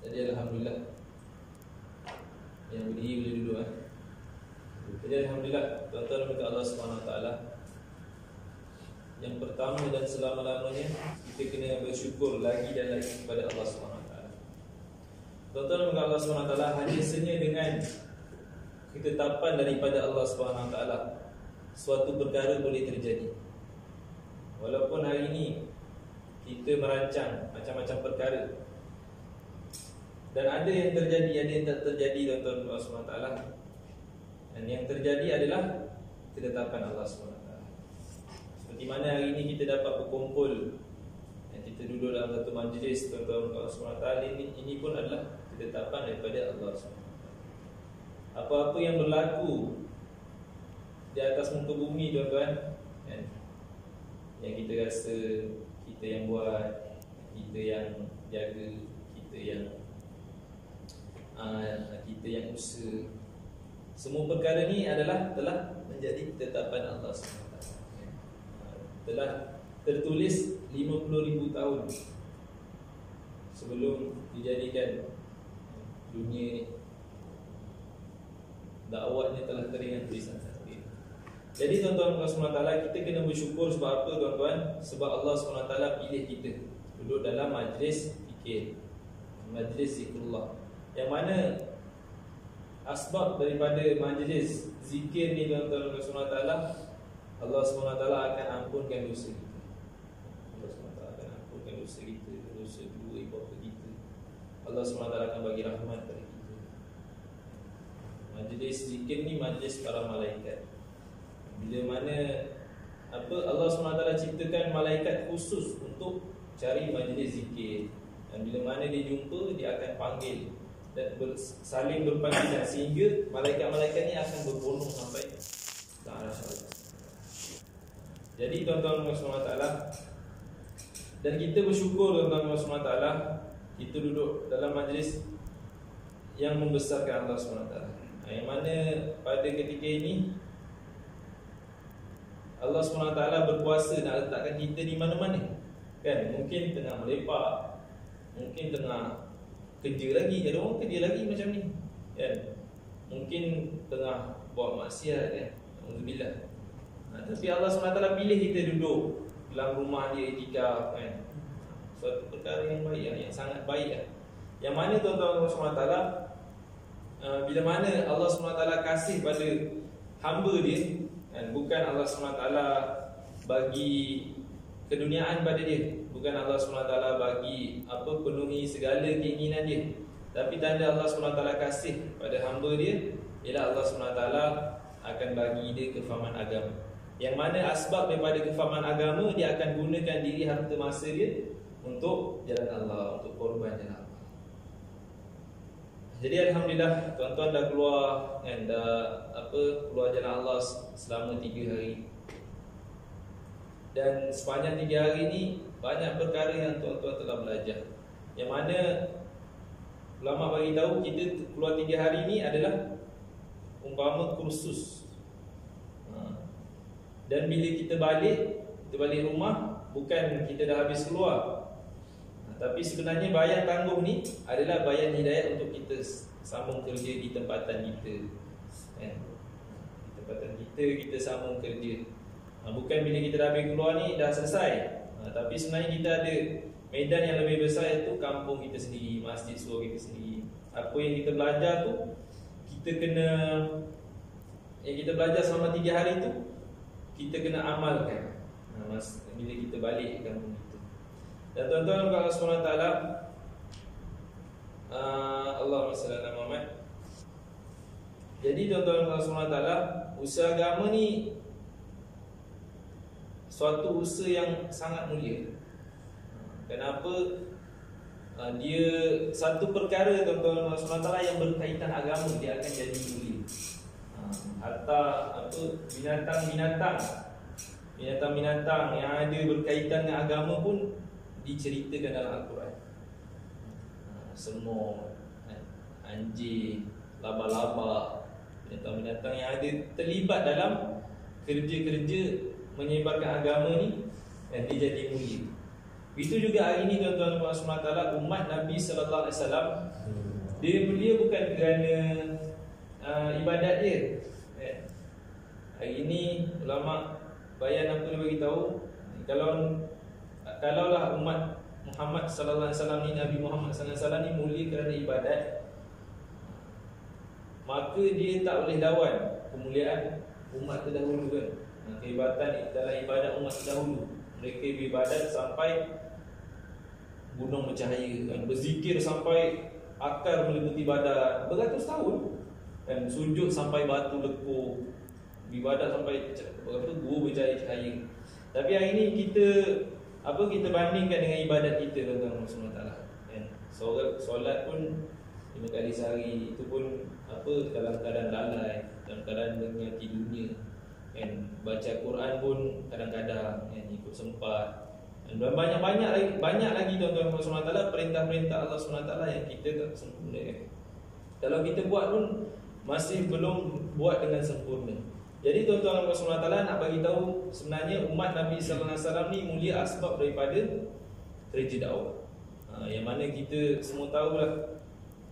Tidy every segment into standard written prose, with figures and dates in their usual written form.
Jadi alhamdulillah. Yang berdiri boleh duduk Jadi alhamdulillah, tuan-tuan kepada Allah SWT. Yang pertama dan selama-lamanya, kita kena bersyukur lagi dan lagi kepada Allah SWT. Tuan-tuan kepada Allah SWT, hanya senyap dengan ketetapan daripada Allah SWT, suatu perkara boleh terjadi. Walaupun hari ini kita merancang macam-macam perkara, dan ada yang terjadi, ada yang tak terjadi, tuan-tuan Allah SWT. Dan yang terjadi adalah ketetapan Allah SWT. Seperti mana hari ini kita dapat berkumpul dan kita duduk dalam satu majlis, tuan-tuan Allah SWT, ini pun adalah ketetapan daripada Allah SWT. Apa-apa yang berlaku di atas muka bumi, tuan-tuan, yang kita rasa, kita yang buat, kita yang jaga, kita yang usaha, semua perkara ni adalah telah menjadi ketetapan Allah SWT. Telah tertulis 50,000 tahun sebelum dijadikan dunia ni. Dakwahnya telah teringat tulisan takdir. Jadi tuan-tuan Allah SWT, kita kena bersyukur sebab apa, tuan-tuan? Sebab Allah SWT pilih kita duduk dalam majlis fikir, majlis zikrullah, yang mana asbab daripada majlis zikir ni, tuan-tuan Allah SWT akan ampunkan dosa kita. Allah SWT akan ampunkan dosa kita, dosa dua ibu bapa kita. Allah SWT akan bagi rahmat kepada kita. Majlis zikir ni majlis para malaikat. Bila mana Allah SWT ciptakan malaikat khusus untuk cari majlis zikir, dan bila mana dia jumpa, dia akan panggil dan saling berpanggilan, sehingga malaikat-malaikat ni akan berbondong sampai ke arah Allah. Jadi tuan-tuan Allah SWT, dan kita bersyukur tuan-tuan Allah SWT, kita duduk dalam majlis yang membesarkan Allah SWT, yang mana pada ketika ini Allah SWT berkuasa nak letakkan kita di mana-mana. Kan, mungkin tengah melepak, mungkin tengah kerja lagi, ada orang kerja lagi macam ni, kan? Mungkin tengah buat maksiat, kan? Alhamdulillah. Tapi Allah SWT pilih kita duduk dalam rumah dia iktikaf, kan? Suatu perkara yang baik, yang sangat baik. Yang mana tuan-tuan Allah SWT, bila mana Allah SWT kasih pada hamba dia, kan? Bukan Allah SWT bagi keduniaan pada dia, bukan Allah SWT bagi penuhi segala keinginan dia, tapi tanda Allah SWT kasih pada hamba dia ialah Allah SWT akan bagi dia kefahaman agama, yang mana asbab daripada kefahaman agama, dia akan gunakan diri harta masa dia untuk jalan Allah, untuk korban jalan Allah. Jadi alhamdulillah, tuan-tuan dah keluar, kan, keluar jalan Allah selama 3 hari. Dan sepanjang 3 hari ni banyak perkara yang tuan-tuan telah belajar, yang mana ulama bagi tahu kita keluar 3 hari ni adalah umpama kursus. Dan bila kita balik rumah, bukan kita dah habis keluar, tapi sebenarnya bayar tanggung ni adalah bayar hidayah untuk kita sambung kerja di tempatan kita, kan? Di tempatan kita sambung kerja. Bukan bila kita dah habis keluar ni dah selesai, tapi sebenarnya kita ada medan yang lebih besar, iaitu kampung kita sendiri, masjid surau kita sendiri. Apa yang kita belajar tu, yang kita belajar selama 3 hari tu, kita kena amalkan bila kita balik ke kampung kita. Dan tuan-tuan Allah SWT, Allahumma salli ala Muhammad. Jadi tuan-tuan Allah SWT, usaha agama ni suatu usaha yang sangat mulia. Kenapa? Dia satu perkara, tuan-tuan Allah SWT, yang berkaitan agama, dia akan jadi mulia. Hatta binatang-binatang yang ada berkaitan dengan agama pun diceritakan dalam Al-Quran. Semua anjing, laba-laba, binatang-binatang yang ada terlibat dalam kerja-kerja menyebarkan agama ni, dan dia jadi mulia. Itu juga hari ini tuan-tuan Allah SWT, umat Nabi sallallahu alaihi wasallam, dia bukan kerana ibadat dia. Hari ini ulama bayan apa dia bagi tahu, kalaulah umat Muhammad sallallahu alaihi wasallam ni, Nabi Muhammad sallallahu alaihi wasallam ni mulia kerana ibadat, maka dia tak boleh lawan kemuliaan umat terdahulu kan. Kehebatan dalam ibadat umat terdahulu, mereka beribadat sampai gunung bercahaya kan, berzikir sampai akar meliputi badan beratus tahun kan, sujud sampai batu lekuk, beribadat sampai gua bercahaya. Tapi hari ini kita bandingkan dengan ibadat kita tuan-tuan Allah kan. Solat pun 5 kali sehari, itu pun dalam keadaan lalai, dalam keadaan mengingati dunia kan. Baca Quran pun kadang-kadang kan, ikut sempat. Dan banyak lagi tuan-tuan Allah SWT, perintah-perintah Allah SWT yang kita tak sempurna kan. Kalau kita buat pun masih belum buat dengan sempurna. Jadi tuan-tuan Allah SWT nak bagi tahu, sebenarnya umat Nabi sallallahu alaihi wasallam ni mulia asbab daripada kerja dakwah. Yang mana kita semua tahulah,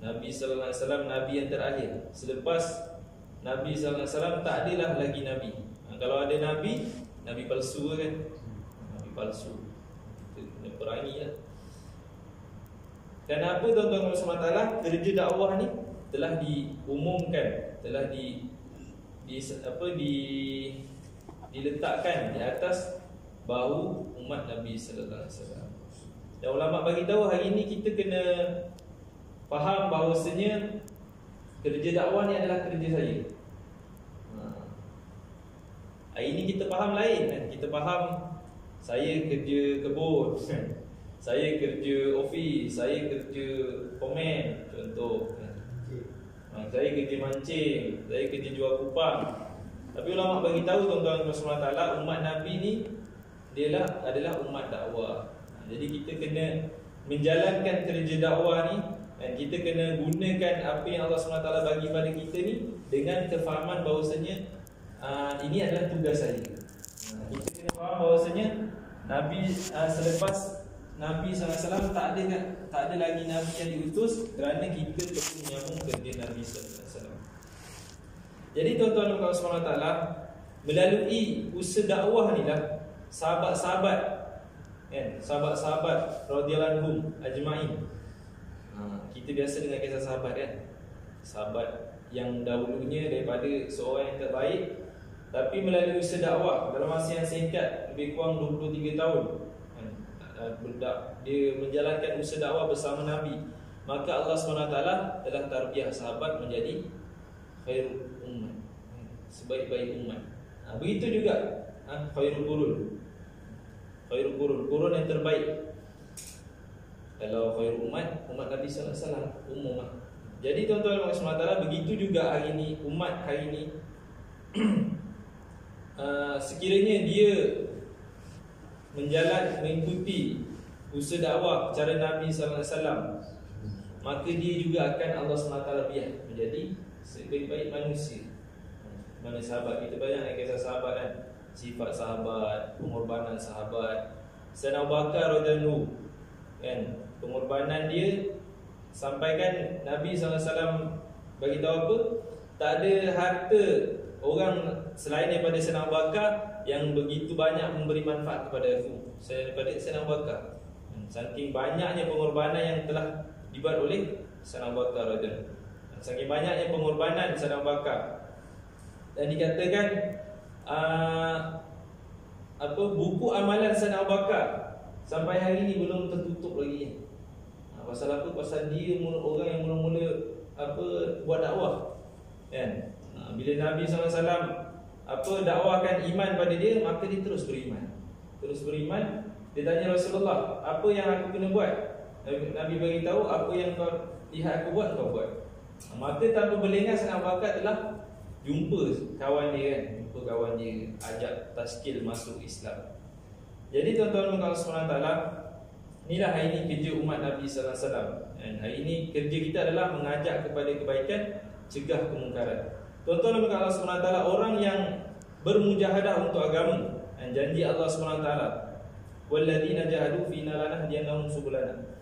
Nabi sallallahu alaihi wasallam Nabi yang terakhir. Selepas Nabi sallallahu alaihi wasallam tak adalah lagi Nabi. Kalau ada Nabi palsu kan, Nabi palsu kena perangi lah. Kenapa tuan-tuan Allah SWT, kerja dakwah ni telah diumumkan, telah diletakkan di atas bahu umat Nabi sallallahu alaihi wasallam. Dan ulama bagi tahu hari ini kita kena faham bahawasanya kerja dakwah ni adalah kerja saya. Hari ini kita faham lain kan? Kita faham saya kerja kebun, saya kerja office, saya kerja komen contoh kan? Saya kerja mancing, saya kerja jual kupang. Tapi ulama bagi tahu tuan-tuan Allah, umat Nabi ni adalah umat dakwah. Jadi kita kena menjalankan kerja dakwah ni, dan kita kena gunakan apa yang Allah SWT bagi pada kita ni dengan kefahaman bahawasanya ini adalah tugas saya. Kita kena faham bahawasanya Nabi selepas Nabi SAW tak ada lagi Nabi yang diutus, kerana kita perlu menyambung kerja Nabi SAW. Jadi tuan-tuan dan puan-puan SWT, melalui usaha dakwah ni lah sahabat-sahabat kan, sahabat-sahabat radhiyallahu anhum ajma'in. Kita biasa dengan kisah sahabat kan, sahabat yang dahulunya daripada seorang yang terbaik, tapi melalui usaha dakwah dalam masa yang singkat, lebih kurang 23 tahun dia menjalankan usaha dakwah bersama Nabi, maka Allah SWT telah tarbiyah sahabat menjadi khairul ummah, sebaik-baik umat. Begitu juga khairul qurun yang terbaik. Kalau khairul umat Nabi sallallahu alaihi wasallam umum. Jadi tuan-tuan dan puan-puan, begitu juga hari ini, umat hari ini sekiranya dia mengikuti usaha dakwah cara Nabi sallallahu alaihi wasallam, maka dia juga akan Allah SWT biar menjadi sebaik-baik manusia. Mana sahabat kita banyak kisah sahabat kan, sifat sahabat, pengorbanan sahabat. Sayyidina Abu Bakar radhiyallahu kan, pengorbanan dia sampaikan Nabi SAW bagi tahu apa, tak ada harta orang selain daripada Sayyidina Abu Bakar yang begitu banyak memberi manfaat kepada aku daripada Sayyidina Abu Bakar. Saking banyaknya pengorbanan yang telah dibuat oleh Sayyidina Abu Bakar radhiyallahu, saking banyaknya pengorbanan Sayyidina Abu Bakar, dan dikatakan buku amalan Sayyidina Abu Bakar sampai hari ini belum tertutup lagi. Pasal apa? Pasal dia orang yang mula-mula buat dakwah kan. Bila Nabi SAW dakwahkan iman pada dia, maka dia terus beriman. Dia tanya Rasulullah, apa yang aku kena buat? Nabi bagi tahu, apa yang kau lihat aku buat, kau buat. Maka tanpa berlengah, Sayyidina Abu Bakar telah jumpa kawan dia kan, ajak tashkil masuk Islam. Jadi tuan-tuan dan puan-puan, inilah hari ini kerja umat Nabi sallallahu alaihi wasallam. Dan hari ini kerja kita adalah mengajak kepada kebaikan, cegah kemungkaran. Tuan-tuan dan puan-puan, orang yang bermujahadah untuk agama, dan janji Allah SWT walladzina jahadu fina lanahdiyannahum subulana.